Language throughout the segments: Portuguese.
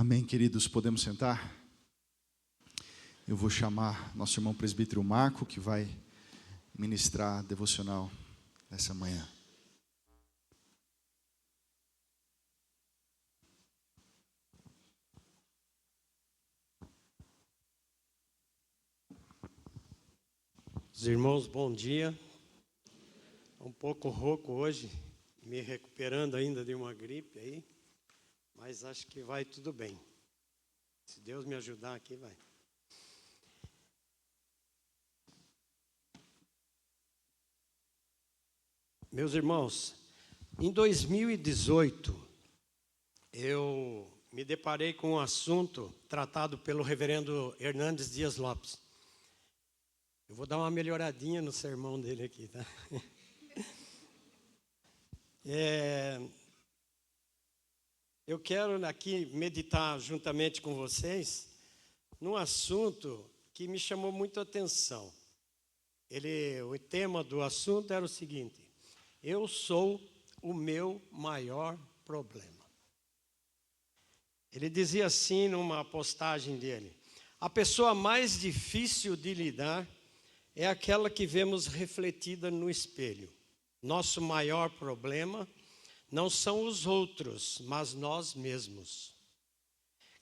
Amém, queridos, podemos sentar? Eu vou chamar nosso irmão presbítero Marco, que vai ministrar devocional nessa manhã. Os irmãos, bom dia. Um pouco rouco hoje, me recuperando ainda de uma gripe aí, mas acho que vai tudo bem. Se Deus me ajudar aqui, vai. Meus irmãos, em 2018, eu me deparei com um assunto tratado pelo reverendo Hernandes Dias Lopes. Eu vou dar uma melhoradinha no sermão dele aqui, tá? Eu quero aqui meditar juntamente com vocês num assunto que me chamou muito a atenção. O tema do assunto era o seguinte: eu sou o meu maior problema. Ele dizia assim numa postagem dele: a pessoa mais difícil de lidar é aquela que vemos refletida no espelho. Nosso maior problema não são os outros, mas nós mesmos.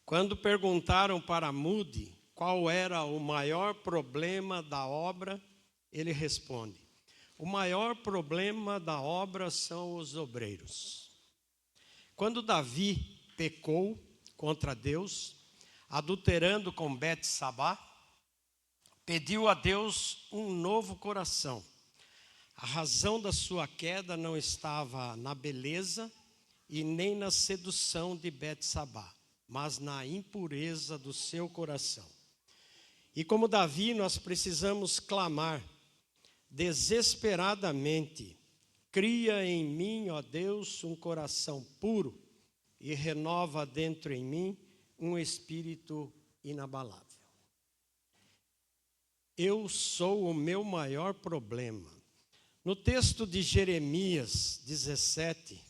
Quando perguntaram para Moody qual era o maior problema da obra, ele responde: o maior problema da obra são os obreiros. Quando Davi pecou contra Deus, adulterando com Betsabá, pediu a Deus um novo coração. A razão da sua queda não estava na beleza e nem na sedução de Betsabá, mas na impureza do seu coração. E como Davi, nós precisamos clamar desesperadamente: cria em mim, ó Deus, um coração puro e renova dentro em mim um espírito inabalável. Eu sou o meu maior problema. No texto de Jeremias 17,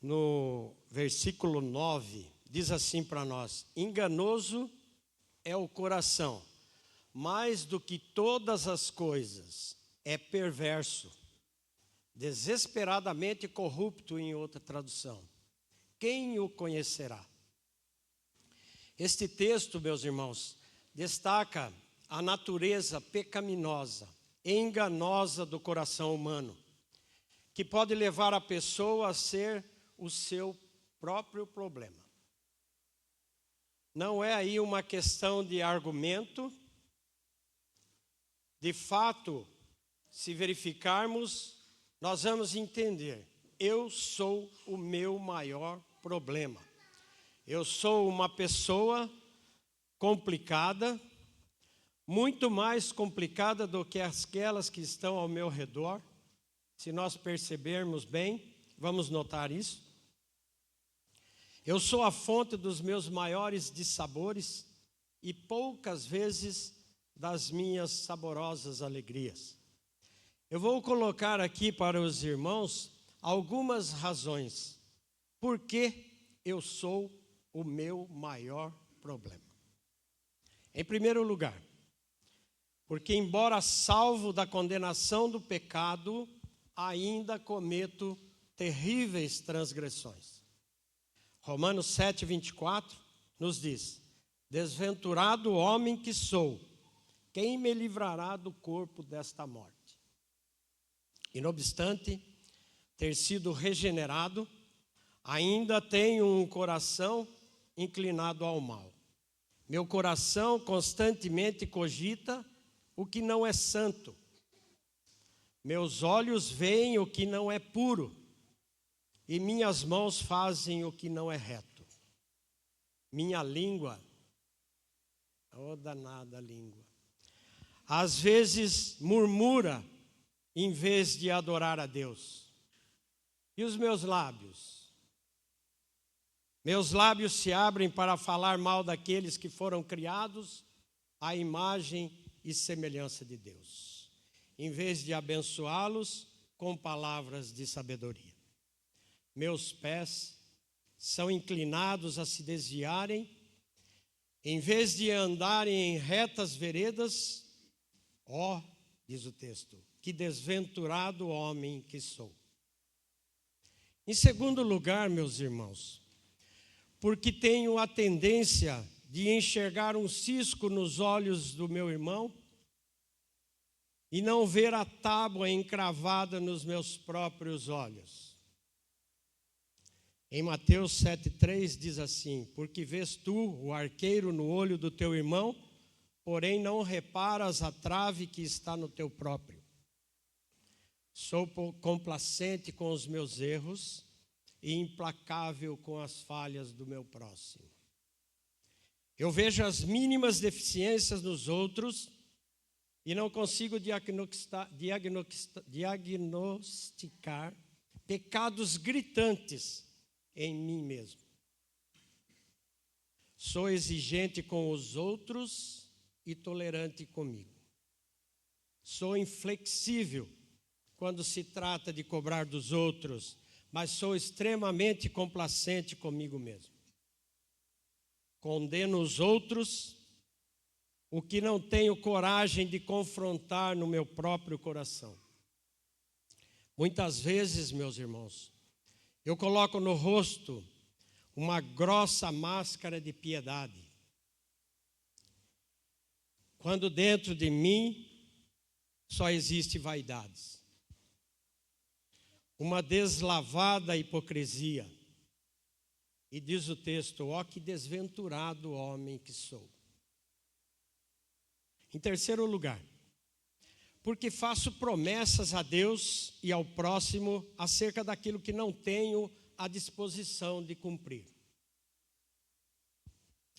no versículo 9, diz assim para nós: enganoso é o coração, mais do que todas as coisas, é perverso, desesperadamente corrupto, em outra tradução. Quem o conhecerá? Este texto, meus irmãos, destaca a natureza pecaminosa, enganosa do coração humano, que pode levar a pessoa a ser o seu próprio problema. Não é aí uma questão de argumento. De fato, se verificarmos, nós vamos entender: eu sou o meu maior problema. Eu sou uma pessoa complicada, muito mais complicada do que aquelas que estão ao meu redor. Se nós percebermos bem, vamos notar isso. Eu sou a fonte dos meus maiores dissabores e poucas vezes das minhas saborosas alegrias. Eu vou colocar aqui para os irmãos algumas razões por que eu sou o meu maior problema. Em primeiro lugar, porque embora salvo da condenação do pecado, ainda cometo terríveis transgressões. Romanos 7, 24 nos diz: desventurado homem que sou, quem me livrará do corpo desta morte? E não obstante ter sido regenerado, ainda tenho um coração inclinado ao mal. Meu coração constantemente cogita o que não é santo. Meus olhos veem o que não é puro, e minhas mãos fazem o que não é reto. Minha língua, oh danada língua, às vezes murmura em vez de adorar a Deus. E os meus lábios? Meus lábios se abrem para falar mal daqueles que foram criados à imagem e semelhança de Deus, em vez de abençoá-los com palavras de sabedoria. Meus pés são inclinados a se desviarem, em vez de andarem em retas veredas, ó, diz o texto, que desventurado homem que sou. Em segundo lugar, meus irmãos, porque tenho a tendência de enxergar um cisco nos olhos do meu irmão e não ver a tábua encravada nos meus próprios olhos. Em Mateus 7,3 diz assim: porque vês tu o arqueiro no olho do teu irmão, porém não reparas a trave que está no teu próprio. Sou complacente com os meus erros e implacável com as falhas do meu próximo. Eu vejo as mínimas deficiências nos outros e não consigo diagnosticar pecados gritantes em mim mesmo. Sou exigente com os outros e tolerante comigo. Sou inflexível quando se trata de cobrar dos outros, mas sou extremamente complacente comigo mesmo. Condeno os outros, o que não tenho coragem de confrontar no meu próprio coração. Muitas vezes, meus irmãos, eu coloco no rosto uma grossa máscara de piedade, quando dentro de mim só existe vaidades, uma deslavada hipocrisia. E diz o texto: ó, que desventurado homem que sou. Em terceiro lugar, porque faço promessas a Deus e ao próximo acerca daquilo que não tenho a disposição de cumprir.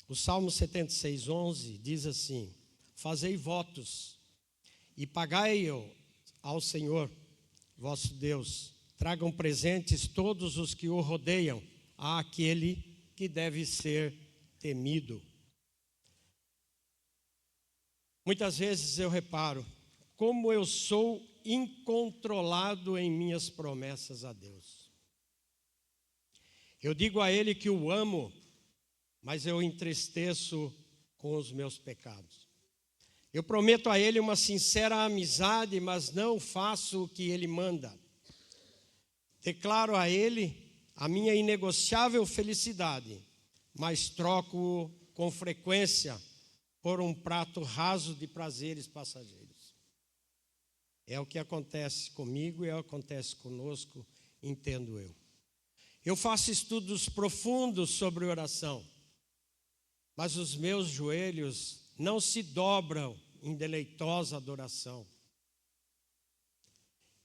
O Salmo 76:11 diz assim: fazei votos e pagai-o ao Senhor, vosso Deus. Tragam presentes todos os que o rodeiam àquele que deve ser temido. Muitas vezes eu reparo como eu sou incontrolado em minhas promessas a Deus. Eu digo a Ele que o amo, mas eu entristeço com os meus pecados. Eu prometo a Ele uma sincera amizade, mas não faço o que Ele manda. Declaro a Ele a minha inegociável felicidade, mas troco com frequência por um prato raso de prazeres passageiros. É o que acontece comigo e acontece conosco, entendo eu. Eu faço estudos profundos sobre oração, mas os meus joelhos não se dobram em deleitosa adoração.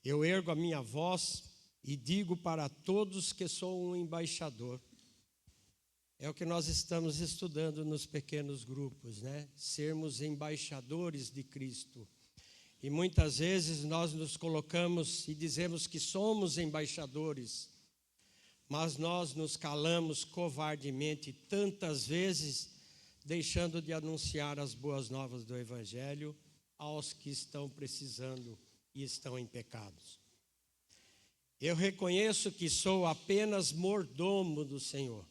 Eu ergo a minha voz e digo para todos que sou um embaixador. É o que nós estamos estudando nos pequenos grupos, né? Sermos embaixadores de Cristo. E muitas vezes nós nos colocamos e dizemos que somos embaixadores, mas nós nos calamos covardemente tantas vezes, deixando de anunciar as boas novas do Evangelho aos que estão precisando e estão em pecados. Eu reconheço que sou apenas mordomo do Senhor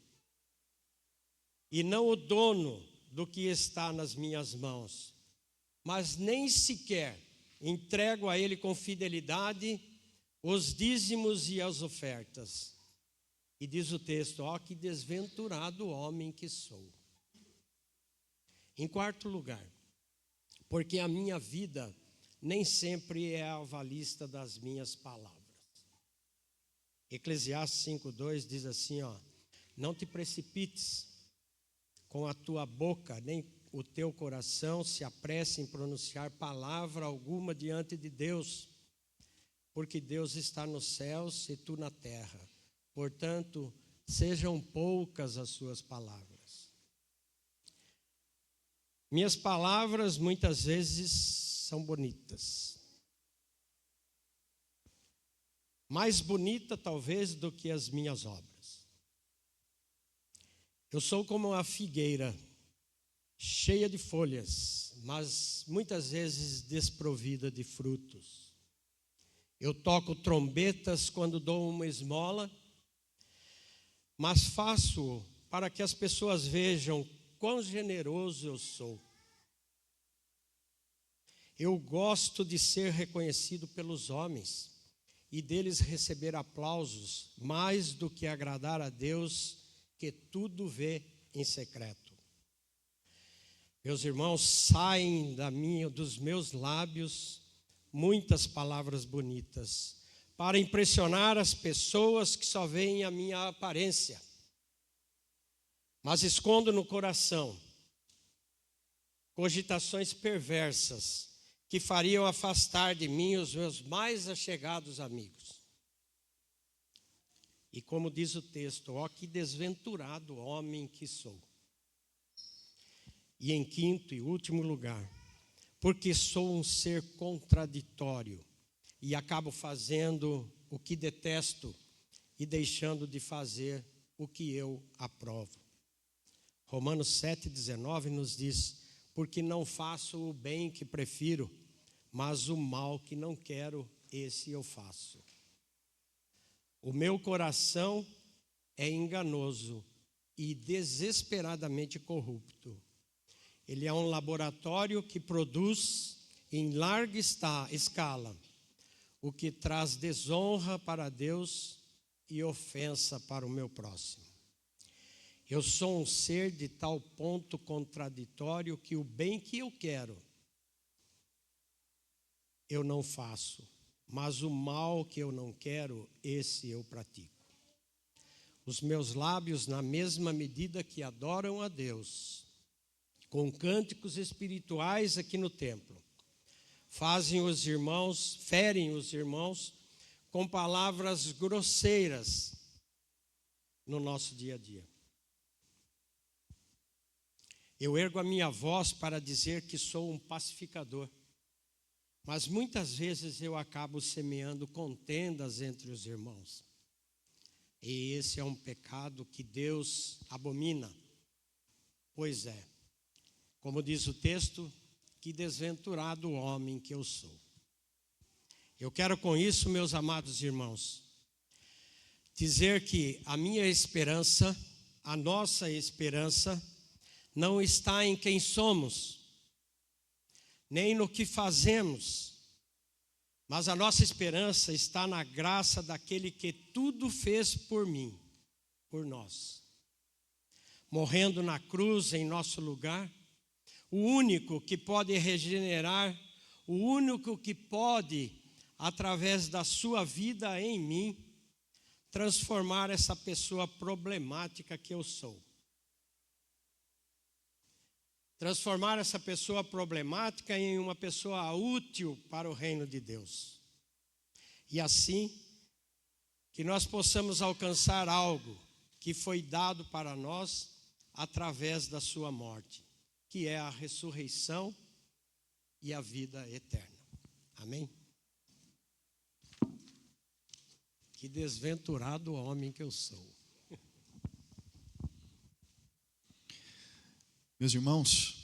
e não o dono do que está nas minhas mãos, mas nem sequer entrego a Ele com fidelidade os dízimos e as ofertas. E diz o texto: ó, que desventurado homem que sou. Em quarto lugar, porque a minha vida nem sempre é avalista das minhas palavras. Eclesiastes 5:2 diz assim, ó: não te precipites com a tua boca, nem o teu coração se apresse em pronunciar palavra alguma diante de Deus, porque Deus está nos céus e tu na terra. Portanto, sejam poucas as suas palavras. Minhas palavras muitas vezes são bonitas. Mais bonita talvez do que as minhas obras. Eu sou como uma figueira cheia de folhas, mas muitas vezes desprovida de frutos. Eu toco trombetas quando dou uma esmola, mas faço-o para que as pessoas vejam quão generoso eu sou. Eu gosto de ser reconhecido pelos homens e deles receber aplausos, mais do que agradar a Deus, que tudo vê em secreto. Meus irmãos, saem dos meus lábios muitas palavras bonitas, para impressionar as pessoas que só veem a minha aparência, mas escondo no coração cogitações perversas que fariam afastar de mim os meus mais achegados amigos. E como diz o texto, ó, que desventurado homem que sou. E em quinto e último lugar, porque sou um ser contraditório e acabo fazendo o que detesto e deixando de fazer o que eu aprovo. Romanos 7,19 nos diz: porque não faço o bem que prefiro, mas o mal que não quero, esse eu faço. O meu coração é enganoso e desesperadamente corrupto. Ele é um laboratório que produz em larga escala o que traz desonra para Deus e ofensa para o meu próximo. Eu sou um ser de tal ponto contraditório que o bem que eu quero, eu não faço, mas o mal que eu não quero, esse eu pratico. Os meus lábios, na mesma medida que adoram a Deus, com cânticos espirituais aqui no templo, ferem os irmãos com palavras grosseiras no nosso dia a dia. Eu ergo a minha voz para dizer que sou um pacificador, mas muitas vezes eu acabo semeando contendas entre os irmãos. E esse é um pecado que Deus abomina. Pois é, como diz o texto, que desventurado homem que eu sou. Eu quero com isso, meus amados irmãos, dizer que a minha esperança, a nossa esperança, não está em quem somos, nem no que fazemos, mas a nossa esperança está na graça daquele que tudo fez por mim, por nós, morrendo na cruz em nosso lugar, o único que pode regenerar, o único que pode, através da sua vida em mim, transformar essa pessoa problemática que eu sou. Transformar essa pessoa problemática em uma pessoa útil para o reino de Deus. E assim, que nós possamos alcançar algo que foi dado para nós através da sua morte, que é a ressurreição e a vida eterna. Amém? Que desventurado homem que eu sou. Meus irmãos,